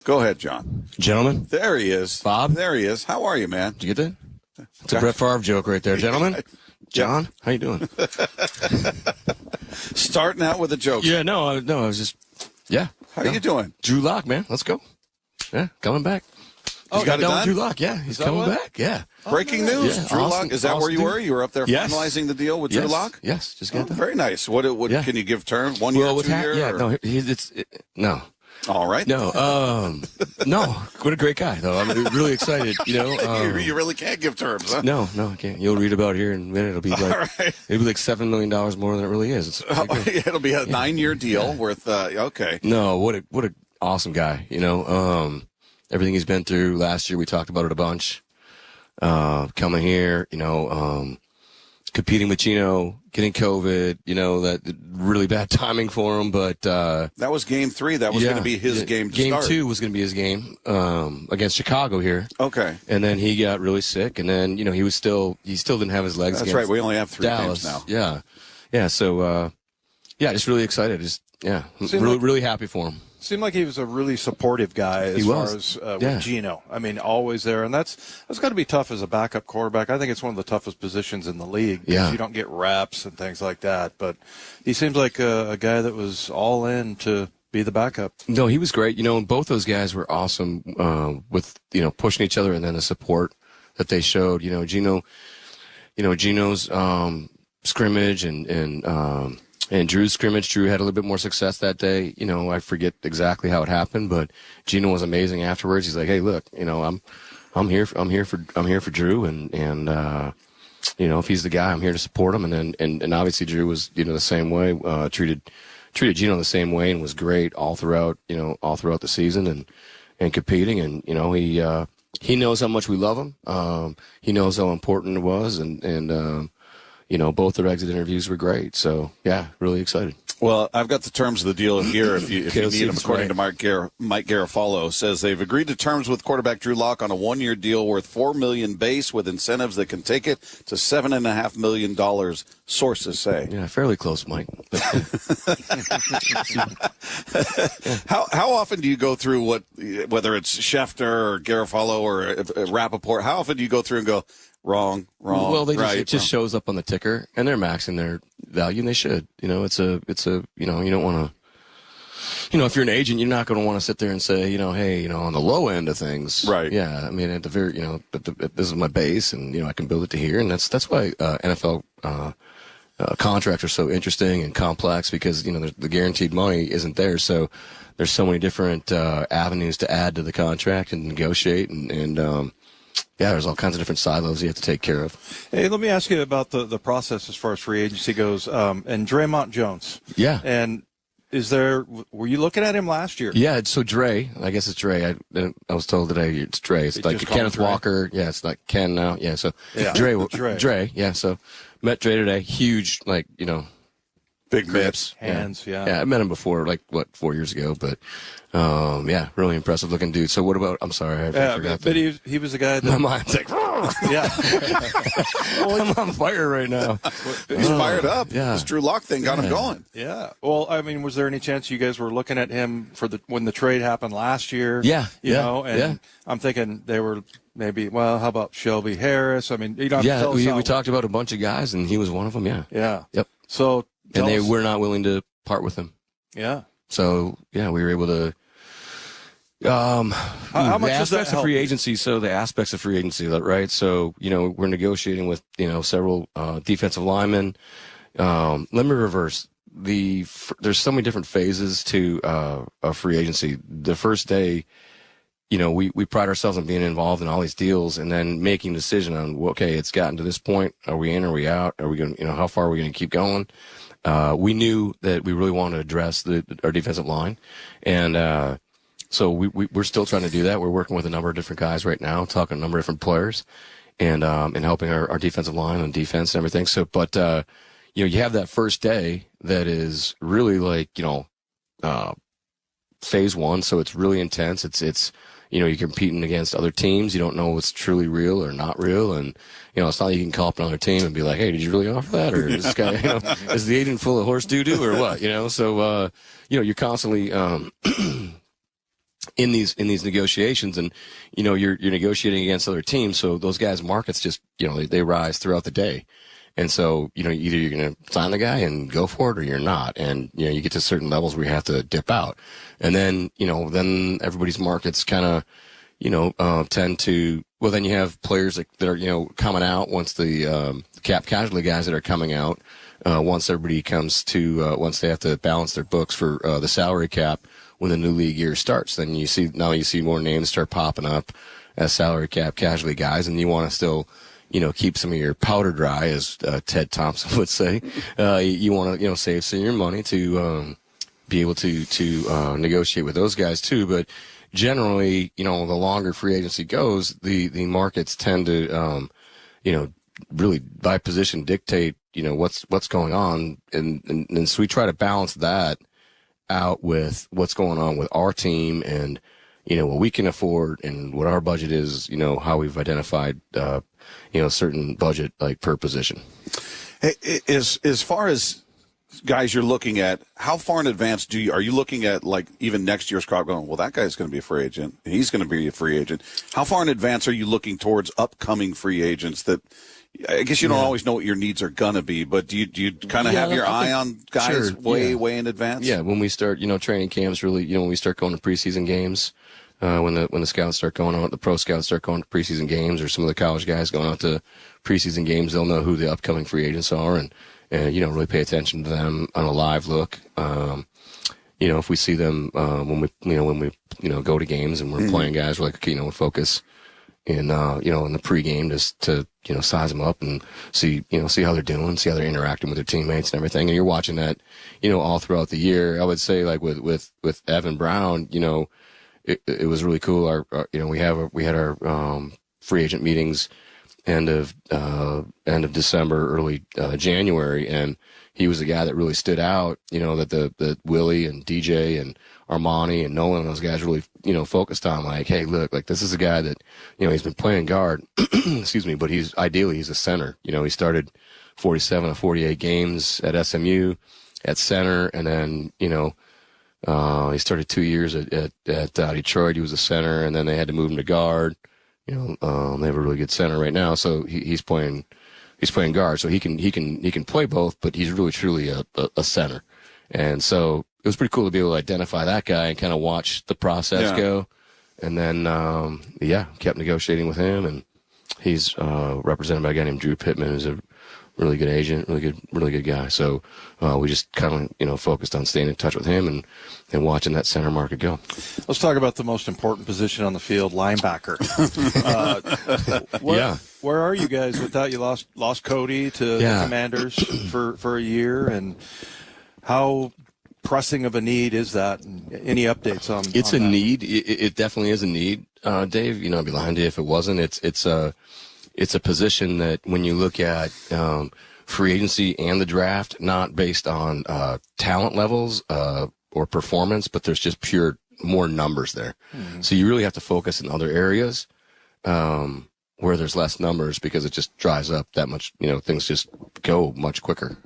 Go ahead, John. Gentlemen. There he is. Bob. There he is. How are you, man? Did you get that? It's a Brett Favre joke right there, gentlemen. John, how you doing? Starting out with a joke. Yeah, no, I was just, How are you doing? Drew Lock, man. Let's go. Yeah, coming back. He's got it done? Drew Lock, yeah. He's coming back, yeah. Breaking news. Yeah, Drew awesome, Lock. Is that where you were? You were up there finalizing the deal with Drew Lock? Yes, just got that. Very nice. What can you give terms? 1 year, 2 year? Yeah, no, no. All right. No, no. What a great guy, though. I'm really excited. You you really can't give terms, huh? No, I can't. You'll read about it here in a minute. It'll be like it'll be like $7 million more than it really is. It'll be a 9-year deal worth. Okay. No, what a awesome guy. Everything he's been through. Last year we talked about it a bunch. Coming here, competing with Gino, getting COVID, that really bad timing for him. But that was game 3. That was going to be his game to start. Game 2 was going to be his game against Chicago here. Okay. And then he got really sick, and then he still didn't have his legs. That's against right. We only have 3 Dallas. games now. Yeah. So just really excited. Really happy for him. Seemed like he was a really supportive guy as far as with Gino. I mean, always there, and that's got to be tough as a backup quarterback. I think it's one of the toughest positions in the league because you don't get reps and things like that. But he seems like a guy that was all in to be the backup. No, he was great. And both those guys were awesome with pushing each other and then the support that they showed. Gino's scrimmage and Drew's scrimmage. Drew had a little bit more success that day. I forget exactly how it happened, but Gino was amazing afterwards. He's like, "Hey, look, I'm here for Drew, and if he's the guy, I'm here to support him." And obviously Drew was the same way. Treated Gino the same way and was great all throughout the season and competing. And he knows how much we love him. He knows how important it was, and both their exit interviews were great. So, really excited. Well, I've got the terms of the deal here if you need them, according to Mike Garafolo. Says they've agreed to terms with quarterback Drew Lock on a 1-year deal worth $4 million base with incentives that can take it to $7.5 million, sources say. Yeah, fairly close, Mike. How often do you go through whether it's Schefter or Garafolo or Rappaport, how often do you go through and go, wrong. Well, it just shows up on the ticker, and they're maxing their value, and they should. You don't want to. If you're an agent, you're not going to want to sit there and say, hey, on the low end of things, right? Yeah, I mean, at the very, this is my base, and I can build it to here, and that's why NFL contracts are so interesting and complex because the guaranteed money isn't there, so there's so many different avenues to add to the contract and negotiate, and there's all kinds of different silos you have to take care of. Hey, let me ask you about the process as far as free agency goes. And Draymond Jones. Yeah. And were you looking at him last year? Yeah, so Dre, I guess it's Dre. I was told today it's Dre. It's like Kenneth Walker. Yeah, it's like Ken now. Yeah, so Dre. Yeah, so met Dre today. Huge, big grips, hands. Yeah, I met him before, 4 years ago, but really impressive looking dude. So what about? I'm sorry, I forgot. But he was a guy that my mind's like, I'm on fire right now. He's fired up. Yeah, this Drew Lock thing got him going. Yeah. Well, I mean, was there any chance you guys were looking at him when the trade happened last year? Yeah. I'm thinking they were. Maybe, how about Shelby Harris? I mean, we talked about a bunch of guys, and he was one of them. Yeah. Yeah. Yep. So. And they were not willing to part with him. Yeah. So, we were able to. How much does that help? Free agency. So the aspects of free agency, right? So, we're negotiating with, several defensive linemen. Let me reverse. There's so many different phases to a free agency. The first day, we pride ourselves on being involved in all these deals and then making a decision on, it's gotten to this point. Are we in? Are we out? Are we going? How far are we going to keep going? We knew that we really wanted to address our defensive line, and so we're still trying to do that. We're working with a number of different guys right now, talking to a number of different players, and helping our defensive line and defense and everything. So, but you have that first day that is really phase one. So it's really intense. It's you're competing against other teams. You don't know what's truly real or not real. And, it's not like you can call up another team and be like, hey, did you really offer that? Or is this guy, is the agent full of horse doo-doo or what? So, you're constantly, in these negotiations, and you're negotiating against other teams, so those guys' markets just they rise throughout the day. And so, either you're going to sign the guy and go for it or you're not. And, you get to certain levels where you have to dip out. And then, then everybody's markets kind of, tend to, well, then you have players that are, coming out once the cap casualty guys that are coming out, once everybody comes to, once they have to balance their books for the salary cap when the new league year starts. Then you see more names start popping up as salary cap casualty guys, and you want to still, keep some of your powder dry, as Ted Thompson would say. You want to, save some of your money to be able to negotiate with those guys too. But generally, the longer free agency goes, the markets tend to, really by position dictate, what's going on, and so we try to balance that out with what's going on with our team and what we can afford and what our budget is, how we've identified, certain budget like per position. Hey, as far as guys you're looking at, how far in advance are you looking at, like, even next year's crop going, well, that guy's going to be a free agent, and he's going to be a free agent. How far in advance are you looking towards upcoming free agents that, I guess you don't always know what your needs are going to be, but do you kind of have your eye on guys way in advance? Yeah, when we start, training camps, really, when we start going to preseason games, when the scouts start going out, the pro scouts start going to preseason games, or some of the college guys going out to preseason games, they'll know who the upcoming free agents are, and really pay attention to them on a live look. If we see them when we go to games and we're playing guys, we're like, okay, we focus in in the pregame just to size them up and see how they're doing, see how they're interacting with their teammates and everything. And you're watching that all throughout the year. I would say, like with Evan Brown, it was really cool. We had our free agent meetings end of December, early January, and he was the guy that really stood out. That Willie and DJ and Armani and Nolan and those guys really focused on, like, hey, look, like, this is a guy that he's been playing guard, excuse me, but he's a center. He started 47 of 48 games at SMU at center, and then he started 2 years at Detroit. He was a center, and then they had to move him to guard. They have a really good center right now, so he's playing guard, so he can play both, but he's really truly a center. And so it was pretty cool to be able to identify that guy and kind of watch the process go. And then kept negotiating with him, and he's represented by a guy named Drew Pittman, who's a really good agent, really good guy. So we just kind of focused on staying in touch with him and watching that center market go. Let's talk about the most important position on the field, linebacker. Where are you guys with that? You lost Cody to the Commanders for a year, and how pressing of a need is that? Any updates on? It's a need. It definitely is a need, Dave. I'd be lying to you if it wasn't. It's a position that, when you look at free agency and the draft, not based on talent levels or performance, but there's just pure more numbers there. Mm-hmm. So you really have to focus in other areas where there's less numbers, because it just dries up that much. Things just go much quicker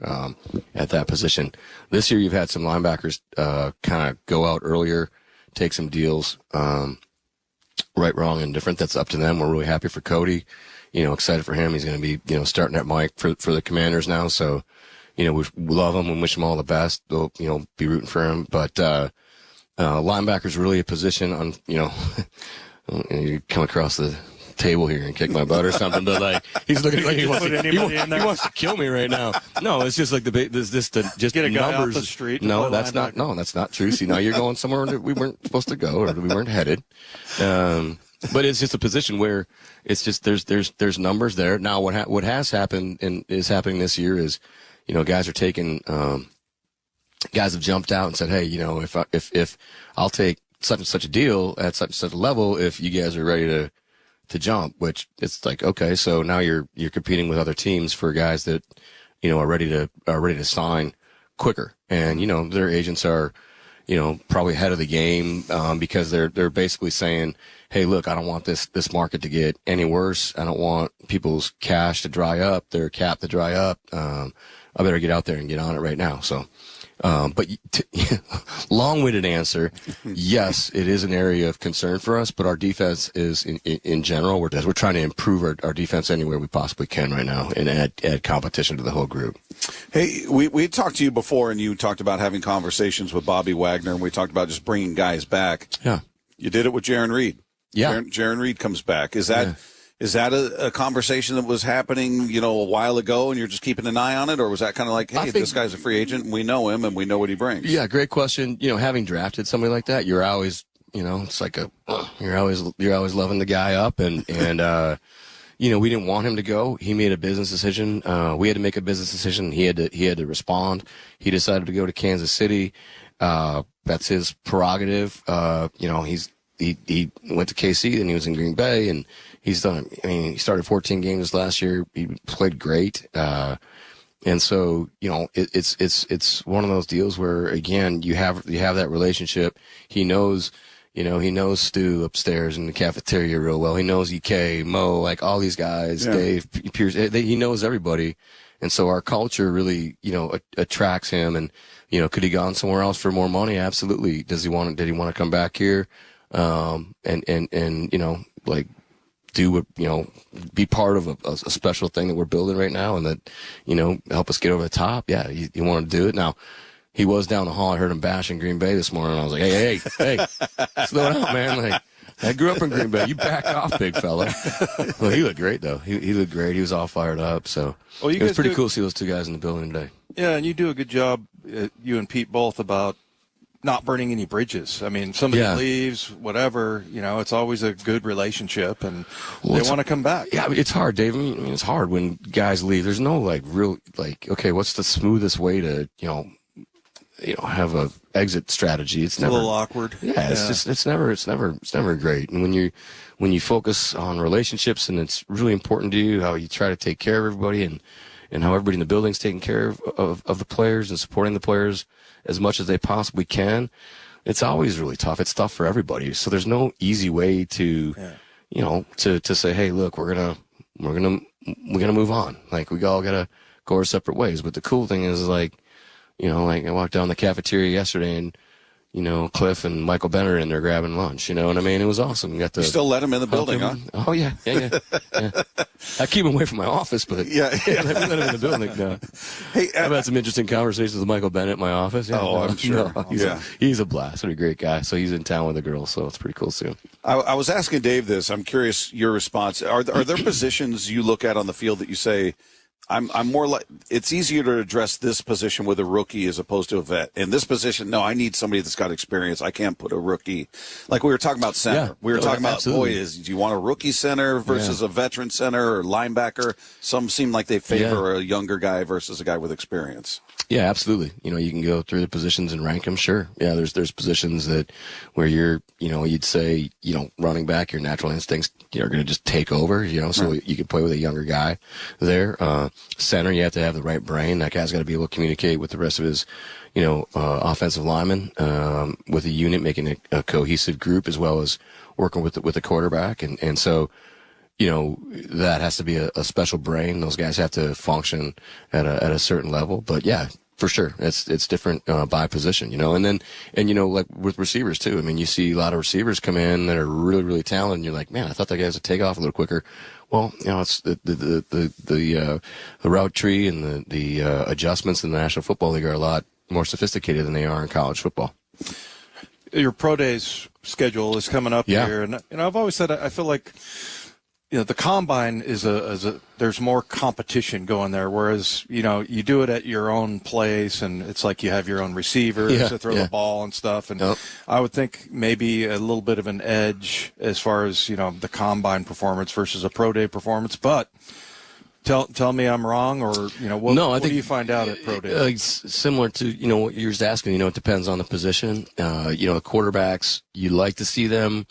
at that position. This year you've had some linebackers kind of go out earlier, take some deals, right, wrong, and different. That's up to them. We're really happy for Cody. Excited for him. He's going to be, starting at Mike for the Commanders now. So, we love him and wish him all the best. We'll, be rooting for him. But linebacker's really a position on, you come across the table here and kick my butt or something, but like, he's looking like he wants to kill me right now. No, it's just like just get a guy numbers. Off the street. No, that's not true. See, now you're going somewhere that we weren't supposed to go, or we weren't headed. But it's just a position where it's just there's numbers there. Now what has happened and is happening this year is, guys are taking guys have jumped out and said, hey, if I'll take such and such a deal at such and such a level if you guys are ready to jump, which it's like, okay, so now you're competing with other teams for guys that are ready to sign quicker, and their agents are probably ahead of the game because they're basically saying, hey, look, I don't want this market to get any worse. I don't want people's cash to dry up, their cap to dry up. I better get out there and get on it right now. So But long-winded answer, yes, it is an area of concern for us, but our defense is, in general, we're trying to improve our defense anywhere we possibly can right now and add competition to the whole group. Hey, we talked to you before, and you talked about having conversations with Bobby Wagner, and we talked about just bringing guys back. Yeah. You did it with Jaron Reed. Yeah. Jaron Reed comes back. Is that a conversation that was happening, a while ago, and you're just keeping an eye on it, or was that kind of like, hey, this guy's a free agent, and we know him, and we know what he brings? Yeah, great question. Having drafted somebody like that, you're always, it's like you're always loving the guy up, and we didn't want him to go. He made a business decision. We had to make a business decision. He had to respond. He decided to go to Kansas City. That's his prerogative. He went to KC, then he was in Green Bay, and he's done. He started 14 games last year. He played great, and so it's one of those deals where, again, you have that relationship. He knows Stu upstairs in the cafeteria real well. He knows EK, Mo, like all these guys, Dave, Pierce. He knows everybody, and so our culture really attracts him. And could he gone somewhere else for more money? Absolutely. Did he want to come back here? Do what, be part of a special thing that we're building right now, and that, help us get over the top. Yeah, you want to do it. Now, he was down the hall. I heard him bashing Green Bay this morning. I was like, hey, slow down, man. Like, I grew up in Green Bay. You back off, big fella. Well, he looked great, though. He looked great. He was all fired up. So it was pretty cool to see those two guys in the building today. Yeah, and you do a good job, you and Pete both, about not burning any bridges. I mean, somebody leaves, whatever, it's always a good relationship, and they want to come back. Yeah, it's hard, Dave. I mean, it's hard when guys leave. There's no okay, what's the smoothest way to, have a exit strategy? It's never a little awkward. Yeah, it's never great. And when you focus on relationships, and it's really important to you how you try to take care of everybody, and how everybody in the building's taking care of the players and supporting the players as much as they possibly can, it's always really tough. It's tough for everybody. So there's no easy way to, to say, hey, look, we're gonna move on. Like, we all gotta go our separate ways. But the cool thing is, like I walked down the cafeteria yesterday, and Cliff and Michael Bennett are in there grabbing lunch. You know what I mean? It was awesome. You still let him in the building, huh? Oh, yeah. I keep him away from my office, but let him in the building. No. Hey, I've had some interesting conversations with Michael Bennett in my office. Yeah, I'm sure. He's a blast. What a great guy. So he's in town with the girls, so it's pretty cool soon. I was asking Dave this. I'm curious your response. Are there positions you look at on the field that you say, I'm more like, it's easier to address this position with a rookie as opposed to a vet. In this position, no, I need somebody that's got experience. I can't put a rookie. Like we were talking about center. Yeah. We were talking about, do you want a rookie center versus a veteran center or linebacker? Some seem like they favor a younger guy versus a guy with experience. Yeah, absolutely. You can go through the positions and rank them. Sure. Yeah, there's positions where you're, you'd say, running back, your natural instincts are going to just take over, so you can play with a younger guy there. Center, you have to have the right brain. That guy's got to be able to communicate with the rest of his, offensive linemen, with a unit, making a cohesive group, as well as working with the quarterback. And so, that has to be a special brain. Those guys have to function at a certain level. But yeah, for sure, it's different by position, and like with receivers too. I mean, you see a lot of receivers come in that are really, really talented, and you're like, man, I thought that guy was to take off a little quicker. Well, it's the route tree and the adjustments in the National Football League are a lot more sophisticated than they are in college football. Your pro days schedule is coming up here, and I've always said I feel like the combine is there's more competition going there, whereas you do it at your own place, and it's like you have your own receivers to throw the ball and stuff. And I would think maybe a little bit of an edge as far as the combine performance versus a pro day performance. But tell me I'm wrong, or what do you find out at pro day? Similar to what you're just asking. It depends on the position. The quarterbacks, you like to see them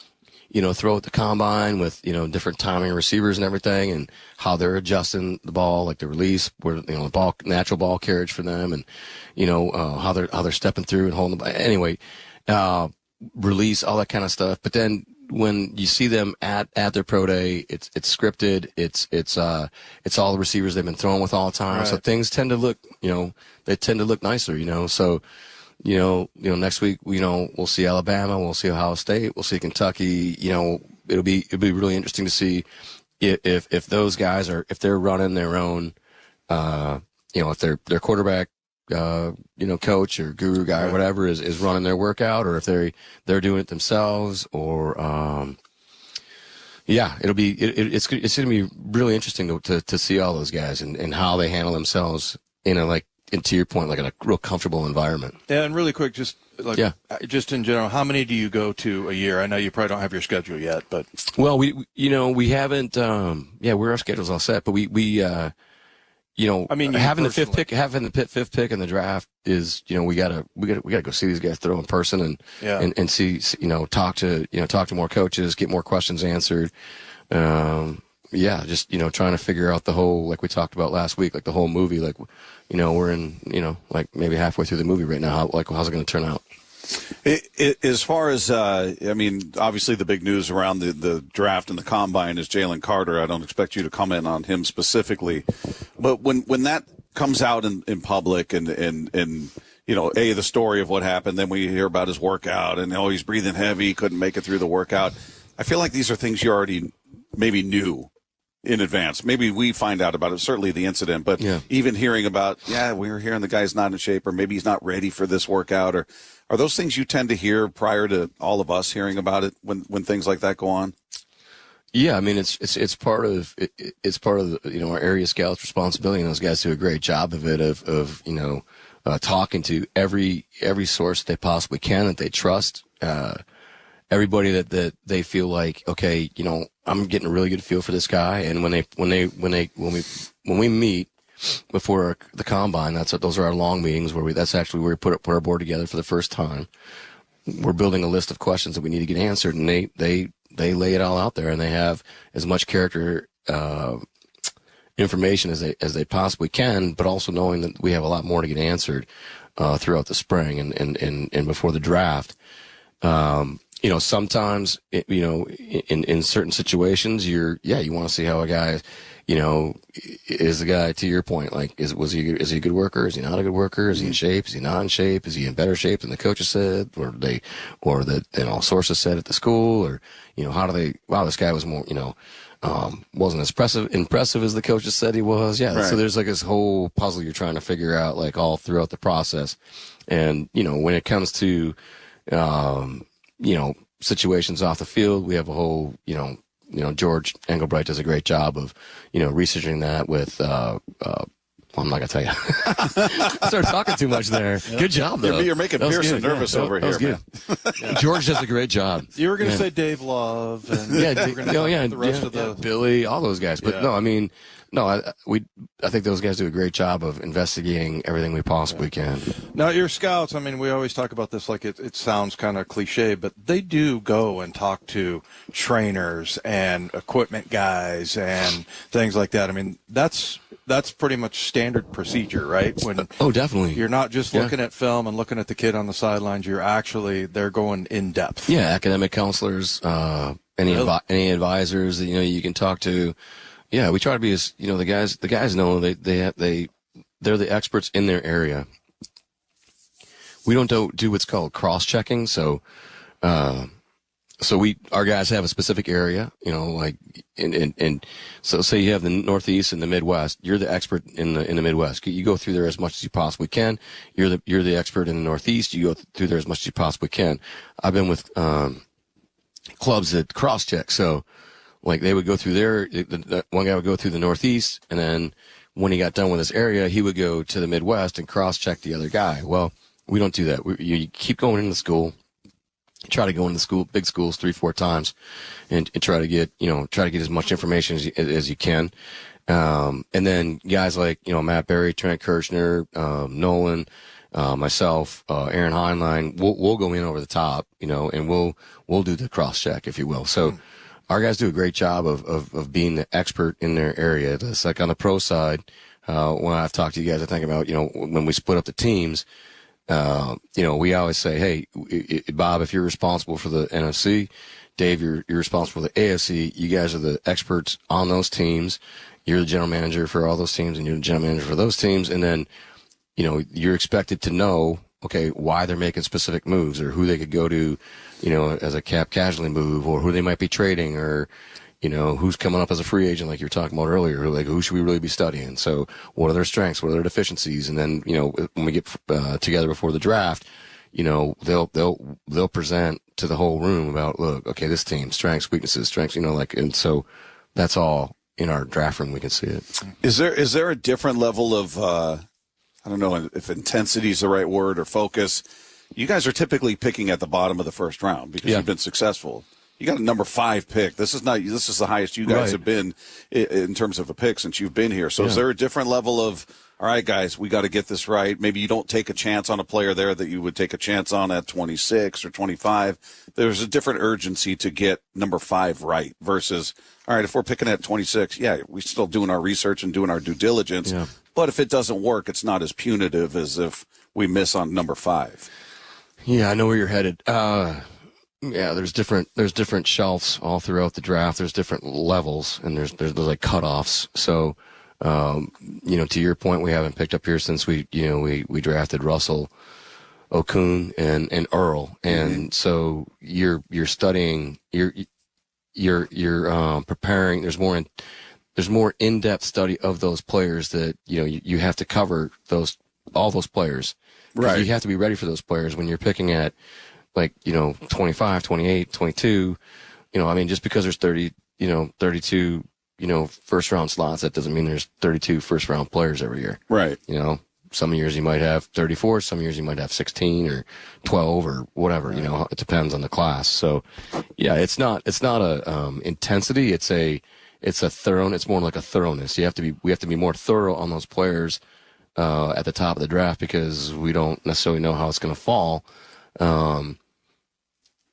throw at the combine with, different timing receivers and everything, and how they're adjusting the ball, like the release, where, the ball, natural ball carriage for them, and, how they're stepping through and holding the ball. Anyway, release, all that kind of stuff. But then when you see them at their pro day, it's scripted. It's all the receivers they've been throwing with all the time. Right. So things tend to look, they tend to look nicer, So, next week, we'll see Alabama, we'll see Ohio State, we'll see Kentucky. It'll be really interesting to see if those guys if they're running their own, if their quarterback, coach or guru guy or whatever is running their workout, or if they're doing it themselves, or it's going to be really interesting to see all those guys and how they handle themselves in and to your point, like in a real comfortable environment. Yeah, and really quick, just in general, how many do you go to a year? I know you probably don't have your schedule yet, but we haven't. Our schedule's all set, but having the fifth pick in the draft is, we gotta go see these guys throw in person and see, talk to more coaches, get more questions answered. Just, trying to figure out the whole, like we talked about last week, like the whole movie, like, we're in, like maybe halfway through the movie right now. How's it going to turn out? As far as, obviously the big news around the draft and the combine is Jalen Carter. I don't expect you to comment on him specifically, but when that comes out in public and the story of what happened, then we hear about his workout and, he's breathing heavy, couldn't make it through the workout. I feel like these are things you already maybe knew in advance. Maybe we find out about it, certainly the incident, but even hearing about, we were hearing the guy's not in shape, or maybe he's not ready for this workout, or are those things you tend to hear prior to all of us hearing about it when things like that go on? Yeah, I mean, it's part of our area scouts' responsibility, and those guys do a great job of it, of talking to every source they possibly can that they trust, everybody that they feel like, okay, I'm getting a really good feel for this guy. And when we meet before the combine, those are our long meetings where we put our board together for the first time. We're building a list of questions that we need to get answered, and they lay it all out there, and they have as much character information as they possibly can, but also knowing that we have a lot more to get answered throughout the spring and before the draft. Sometimes, in certain situations, you want to see how a guy, is the guy, to your point, like, is he a good worker? Is he not a good worker? Is he in shape? Is he not in shape? Is he in better shape than the coaches said, or sources said at the school, or, this guy was more, wasn't as impressive as the coaches said he was. Yeah. Right. So there's like this whole puzzle you're trying to figure out, like, all throughout the process. And, when it comes to, situations off the field, we have a whole, George Engelbright does a great job of, researching that with, I'm not going to tell you. I started talking too much there. Yeah. Good job, though. You're making Pearson nervous over here, man. Yeah. George does a great job. You were going to say Dave Love and the rest of the Billy, all those guys. But I think those guys do a great job of investigating everything we possibly can. Now, your scouts, we always talk about this like it sounds kind of cliche, but they do go and talk to trainers and equipment guys and things like that. That's pretty much standard procedure, right? Definitely. You're not just looking at film and looking at the kid on the sidelines. They're going in depth. Yeah, academic counselors, any advisors that you can talk to. Yeah, we try to be as the guys know they're the experts in their area. We don't do what's called cross checking, so our guys have a specific area, and so say you have the Northeast and the Midwest, you're the expert in the Midwest. You go through there as much as you possibly can. You're the expert in the Northeast. You go through there as much as you possibly can. I've been with clubs that cross check, so. Like they would go through one guy would go through the Northeast, and then when he got done with his area, he would go to the Midwest and cross-check the other guy. Well, we don't do that. You keep going into school, try to go into school, big schools 3-4 times, and try to get as much information as you can. And then guys like, Matt Berry, Trent Kirchner, Nolan, myself, Aaron Heinlein, we'll go in over the top, and we'll do the cross-check, if you will. So, our guys do a great job of being the expert in their area. It's like on the pro side, when I've talked to you guys, I think about, when we split up the teams, we always say, hey, Bob, if you're responsible for the NFC, Dave, you're responsible for the AFC. You guys are the experts on those teams. You're the general manager for all those teams, and you're the general manager for those teams. And then, you're expected to know, okay, why they're making specific moves, or who they could go to, as a cap casualty move, or who they might be trading, or, who's coming up as a free agent, like you were talking about earlier. Like, who should we really be studying? So what are their strengths? What are their deficiencies? And then, when we get together before the draft, they'll present to the whole room about, look, okay, this team, strengths, weaknesses, strengths, and so that's all in our draft room. We can see it. Is there a different level of, I don't know if intensity is the right word, or focus? You guys are typically picking at the bottom of the first round because you've been successful. You got a number 5 pick. This is the highest you guys have been in terms of a pick since you've been here. So is there a different level of, all right, guys, we got to get this right? Maybe you don't take a chance on a player there that you would take a chance on at 26 or 25. There's a different urgency to get number 5 right versus, all right, if we're picking at 26, we're still doing our research and doing our due diligence. Yeah. But if it doesn't work, it's not as punitive as if we miss on number 5. Yeah, I know where you're headed. There's different shelves all throughout the draft. There's different levels, and there's like cutoffs. So, to your point, we haven't picked up here since we drafted Russell, Okun, and Earl, and so you're studying, you're preparing. There's more in-depth study of those players that you have to cover all those players. Right. You have to be ready for those players when you're picking at, 25, 28, 22, just because there's 32, first round slots, that doesn't mean there's 32 first round players every year. Right. Some years you might have 34, some years you might have 16 or 12 or whatever, right. It depends on the class. So it's not a, intensity. It's more like a thoroughness. We have to be more thorough on those players, at the top of the draft, because we don't necessarily know how it's going to fall.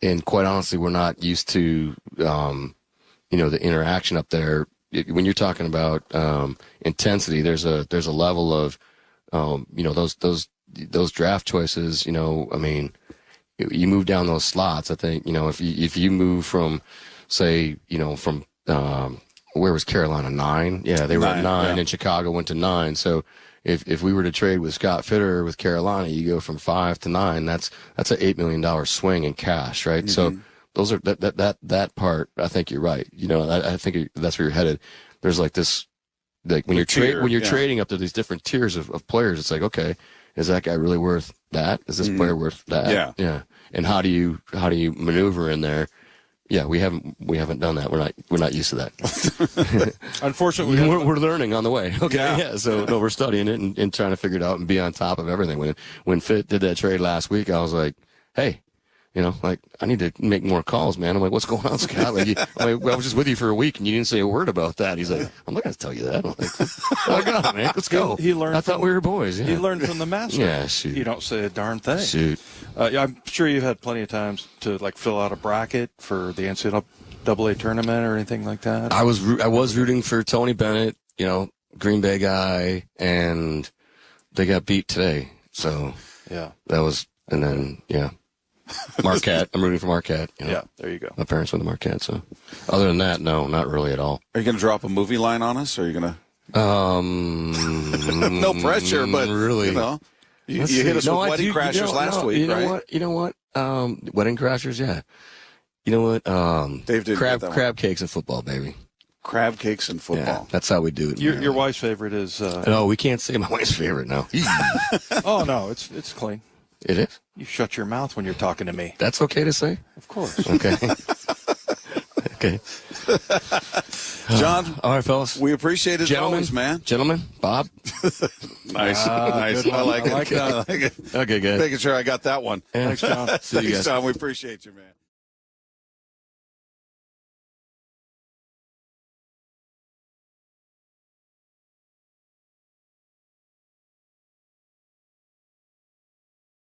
And quite honestly, we're not used to, the interaction up there. When you're talking about, intensity, there's a level of, those draft choices, you move down those slots. I think, if you move from, say, where was Carolina? 9? Yeah, they were at 9 and Chicago went to 9. So, if we were to trade with Scott Fitter with Carolina, you go from 5 to 9. That's an $8 million swing in cash, right? Mm-hmm. So those are that part. I think you're right. I think that's where you're headed. There's like this, like when you're trading up to these different tiers of players, it's like, okay, is that guy really worth that? Is this player worth that? Yeah. And how do you maneuver in there? Yeah, we haven't done that. We're not used to that. Unfortunately, we're learning on the way. Okay, yeah. So no, we're studying it and trying to figure it out and be on top of everything. When Fit did that trade last week, I was like, hey, I need to make more calls, man. I'm like, what's going on, Scott? I was just with you for a week and you didn't say a word about that. He's like, I'm not going to tell you that. I'm like, oh God, man, let's go. He learned. I thought we were boys. Yeah. He learned from the master. Yeah, shoot. You don't say a darn thing. Shoot. I'm sure you've had plenty of times to fill out a bracket for the NCAA tournament or anything like that. I was rooting for Tony Bennett, Green Bay guy, and they got beat today. So yeah, that was, and then Marquette. I'm rooting for Marquette. Yeah, there you go. My parents went to Marquette, so other than that, no, not really at all. Are you going to drop a movie line on us, or are you going to? No pressure, but really, you hit us with Wedding Crashers last week, right? You know what? Wedding Crashers, yeah. You know what? Dave did crab cakes and football, baby. Crab cakes and football. Yeah, that's how we do it. Your wife's favorite is. No, we can't say my wife's favorite now. Oh no, it's clean. It is? You shut your mouth when you're talking to me. That's okay to say? Of course. Okay. Okay. John. All right, fellas. We appreciate it always, man. Gentlemen, Bob. Nice. Nice. I like it. Okay, good. Making sure I got that one. Thanks, John. See you guys. Thanks, John. We appreciate you, man.